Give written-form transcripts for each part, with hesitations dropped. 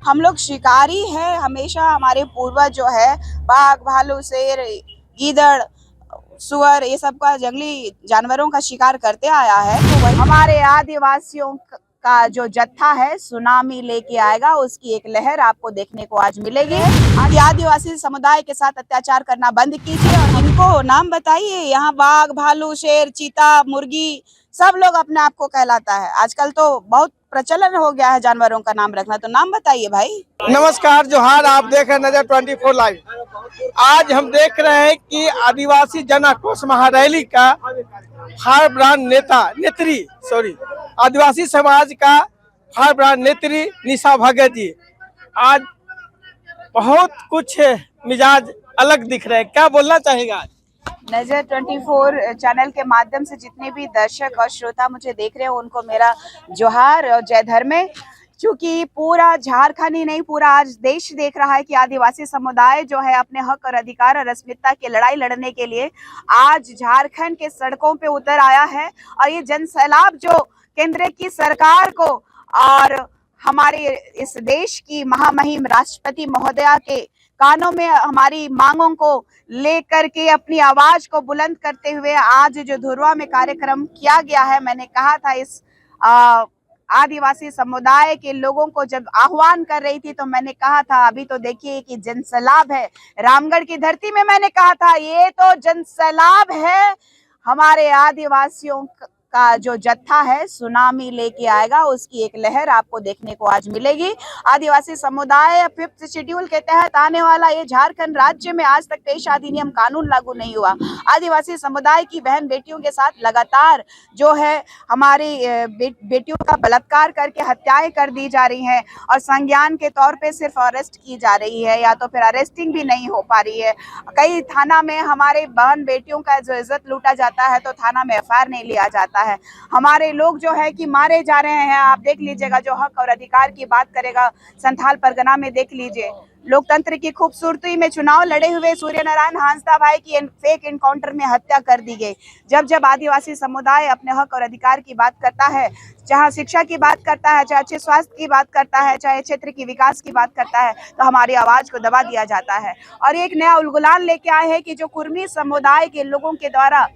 हम लोग शिकारी है, हमेशा हमारे पूर्वज जो है बाघ, भालू, शेर, गीदड़, सुअर, ये सब का जंगली जानवरों का शिकार करते आया है। तो वही हमारे आदिवासियों का जो जत्था है सुनामी लेके आएगा, उसकी एक लहर आपको देखने को आज मिलेगी। आदिवासी समुदाय के साथ अत्याचार करना बंद कीजिए और इनको नाम बताइए। यहाँ बाघ, भालू, शेर, चीता, मुर्गी सब लोग अपने आप को कहलाता है। आजकल तो बहुत प्रचलन हो गया है जानवरों का नाम रखना, तो नाम बताइए भाई। नमस्कार, जोहार। आप देख रहे हैं नजर 24 लाइव। आज हम देख रहे हैं कि आदिवासी जन आक्रोश महारैली का फायरब्रांड आदिवासी समाज का फायरब्रांड नेत्री निशा भगत जी आज बहुत कुछ मिजाज अलग दिख रहे हैं। क्या बोलना चाहेगा? नजर 24 चैनल के माध्यम से जितने भी दर्शक और श्रोता मुझे देख रहे हैं उनको मेरा जोहार और जय धर्म है। क्योंकि पूरा झारखंड ही नहीं, पूरा आज देश देख रहा है कि आदिवासी समुदाय जो है अपने हक और अधिकार और अस्मिता की लड़ाई लड़ने के लिए आज झारखंड के सड़कों पे उतर आया है। और ये जन सैलाब जो केंद्र की सरकार को और हमारे इस देश की महामहिम राष्ट्रपति महोदया के कानों में हमारी मांगों को लेकर के अपनी आवाज को बुलंद करते हुए आज जो धुरवा में कार्यक्रम किया गया है, मैंने कहा था इस आदिवासी समुदाय के लोगों को जब आह्वान कर रही थी तो मैंने कहा था अभी तो देखिए कि जनसैलाब है रामगढ़ की धरती में। मैंने कहा था ये तो जनसैलाब है, हमारे आदिवासियों का जो जत्था है सुनामी लेके आएगा, उसकी एक लहर आपको देखने को आज मिलेगी। आदिवासी समुदाय 5th शेड्यूल के तहत आने वाला ये झारखंड राज्य में आज तक पेश अधिनियम कानून लागू नहीं हुआ। आदिवासी समुदाय की बहन बेटियों के साथ लगातार जो है हमारी बेटियों का बलात्कार करके हत्याएं कर दी जा रही हैं और संज्ञान के तौर पे सिर्फ अरेस्ट की जा रही है या तो फिर अरेस्टिंग भी नहीं हो पा रही है। कई थाना में हमारे बहन बेटियों का जो इज्जत लूटा जाता है तो थाना में एफआईआर नहीं लिया जाता है। हमारे लोग जो है कि मारे जा रहे हैं। आप देख लीजिएगा, जो हक और अधिकार की बात करेगा संथाल परगना में देख लीजिए, लोकतंत्र की खूबसूरती में चुनाव लड़े हुए सूर्य नारायण हांसदा भाई की फेक एनकाउंटर में हत्या कर दी गई। जब आदिवासी समुदाय अपने हक और अधिकार की बात करता है, जहां शिक्षा की बात करता है, चाहे अच्छे स्वास्थ्य की बात करता है, चाहे क्षेत्र की विकास की बात करता है, तो हमारी आवाज को दबा दिया जाता है। और एक नया उलगुलान लेके आए हैं कि जो कुर्मी समुदाय के लोगों के द्वारा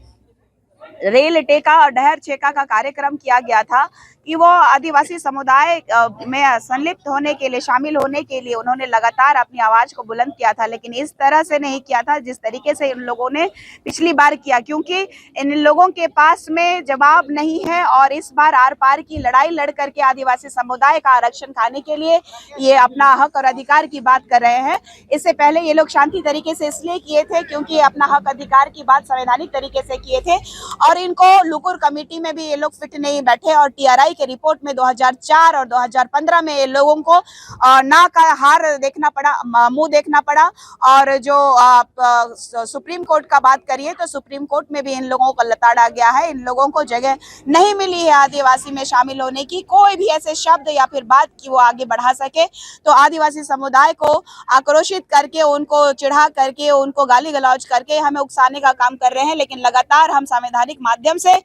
रेल टेका और डहर छेका का कार्यक्रम किया गया था कि वो आदिवासी समुदाय में संलिप्त होने के लिए, शामिल होने के लिए उन्होंने लगातार अपनी आवाज को बुलंद किया था, लेकिन इस तरह से नहीं किया था जिस तरीके से इन लोगों ने पिछली बार किया, क्योंकि इन लोगों के पास में जवाब नहीं है। और इस बार आर पार की लड़ाई लड़ करके आदिवासी समुदाय का आरक्षण खाने के लिए ये अपना हक और अधिकार की बात कर रहे हैं। इससे पहले ये लोग शांति तरीके से इसलिए किए थे क्योंकि अपना हक अधिकार की बात संवैधानिक तरीके से किए थे और इनको लुकुर कमेटी में भी ये लोग फिट नहीं बैठे और टीआरआई के रिपोर्ट में 2004 और 2015 में ये लोगों को ना का हार देखना पड़ा, मुंह देखना पड़ा। और जो सुप्रीम कोर्ट का बात करिए तो सुप्रीम कोर्ट में भी इन लोगों को लताड़ा गया है। इन लोगों को जगह नहीं मिली है आदिवासी में शामिल होने की, कोई भी ऐसे शब्द या फिर बात की वो आगे बढ़ा सके। तो आदिवासी समुदाय को आक्रोशित करके, उनको चिढ़ा करके, उनको गाली गलौज करके हमें उकसाने का काम कर रहे हैं। लेकिन लगातार हम संवैधानिक माध्यम से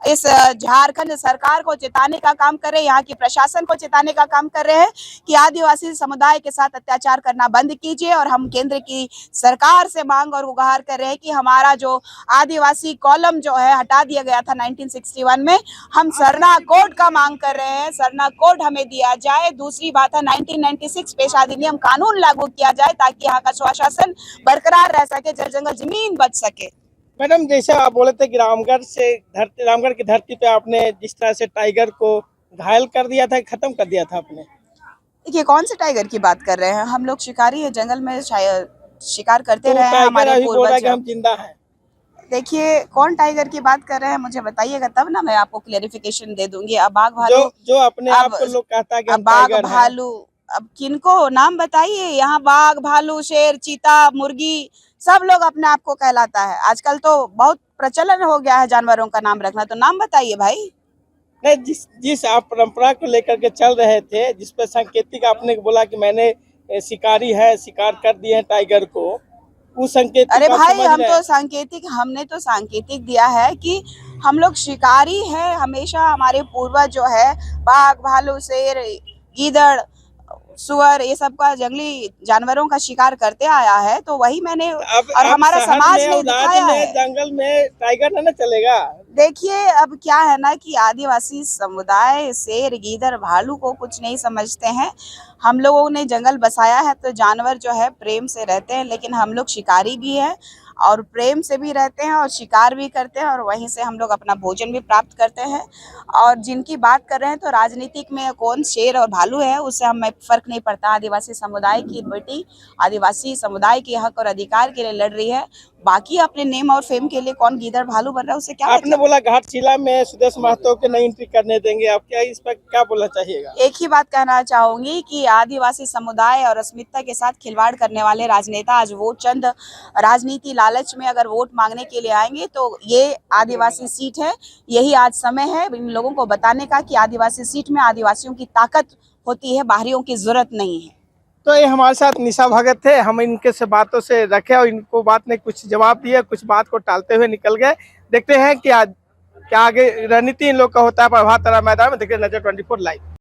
इस झारखंड सरकार को चेताने का काम कर रहे हैं, यहाँ की प्रशासन को चेताने का काम कर रहे हैं कि आदिवासी समुदाय के साथ अत्याचार करना बंद कीजिए। और हम केंद्र की सरकार से मांग और गुहार कर रहे हैं कि हमारा जो आदिवासी कॉलम जो है हटा दिया गया था 1961 में, हम सरना कोड का मांग कर रहे हैं, सरना कोड हमें दिया जाए। दूसरी बात है 1996 पेश अधिनियम कानून लागू किया जाए ताकि यहाँ का स्वशासन बरकरार रह सके, जल जंगल जमीन बच सके। मैडम, जैसे आप बोले थे कि रामगढ़ की धरती पे आपने जिस तरह से टाइगर को घायल कर दिया था, खत्म कर दिया था आपने। देखिए, कौन से टाइगर की बात कर रहे हैं? हम लोग शिकारी है, जंगल में शिकार करते तो रहे हैं, हमारे पूर्वज हम जिंदा हैं। देखिए, कौन टाइगर की बात कर रहे हैं मुझे बताइएगा, तब ना मैं आपको क्लेरिफिकेशन दे दूंगी। अब बाघ भालू जो अपने आप को लोग कहता है कि बाघ भालू, अब किनको नाम बताइए? यहाँ बाघ, भालू, शेर, चीता, मुर्गी सब लोग अपने आप को कहलाता है। आजकल तो बहुत प्रचलन हो गया है जानवरों का नाम रखना, तो नाम बताइए भाई। नहीं, जिस आप परंपरा को लेकर के चल रहे थे, जिस पर सांकेतिक आपने बोला कि मैंने शिकारी है, शिकार कर दिए हैं टाइगर को, वो संकेत। अरे भाई, हमने तो सांकेतिक दिया है कि हम लोग शिकारी है, हमेशा हमारे पूर्वज जो है बाघ, भालू, शेर, गीदड़, सुअर ये सब का जंगली जानवरों का शिकार करते आया है, तो वही मैंने अब और हमारा शहर समाज में ने और राज्य दिखाया में है। जंगल में टाइगर ना चलेगा। देखिए अब क्या है ना कि आदिवासी समुदाय शेर गीदड़ भालू को कुछ नहीं समझते हैं। हम लोगों ने जंगल बसाया है तो जानवर जो है प्रेम से रहते हैं, लेकिन हम लोग शिकारी भी हैं और प्रेम से भी रहते हैं और शिकार भी करते हैं और वहीं से हम लोग अपना भोजन भी प्राप्त करते हैं। और जिनकी बात कर रहे हैं तो राजनीतिक में कौन शेर और भालू है उससे हमें फर्क नहीं पड़ता। आदिवासी समुदाय की बेटी आदिवासी समुदाय के हक और अधिकार के लिए लड़ रही है। बाकी अपने नेम और फेम के लिए कौन गीदड़ भालू बन रहा है उससे क्या आपने मतलब। बोला घाटशिला में सुदेश महतो के नहीं एंट्री करने देंगे, आप क्या इस पर क्या बोलना चाहिएगा? एक ही बात कहना चाहूंगी कि आदिवासी समुदाय और अस्मिता के साथ खिलवाड़ करने वाले राजनेता आज वो चंद राजनीति लालच में अगर वोट मांगने के लिए आएंगे तो ये आदिवासी सीट है। यही आज समय है इन लोगों को बताने का कि आदिवासी सीट में आदिवासियों की ताकत होती है, बाहरियों की जरूरत नहीं है। तो ये हमारे साथ निशा भगत थे, हम इनके से बातों से रखे और इनको बात ने कुछ जवाब दिए, कुछ बात को टालते हुए निकल गए। देखते हैं कि आज क्या आगे रणनीति इन लोग का होता है। प्रभात तारा मैदान में देखिए नजर 24 लाइव।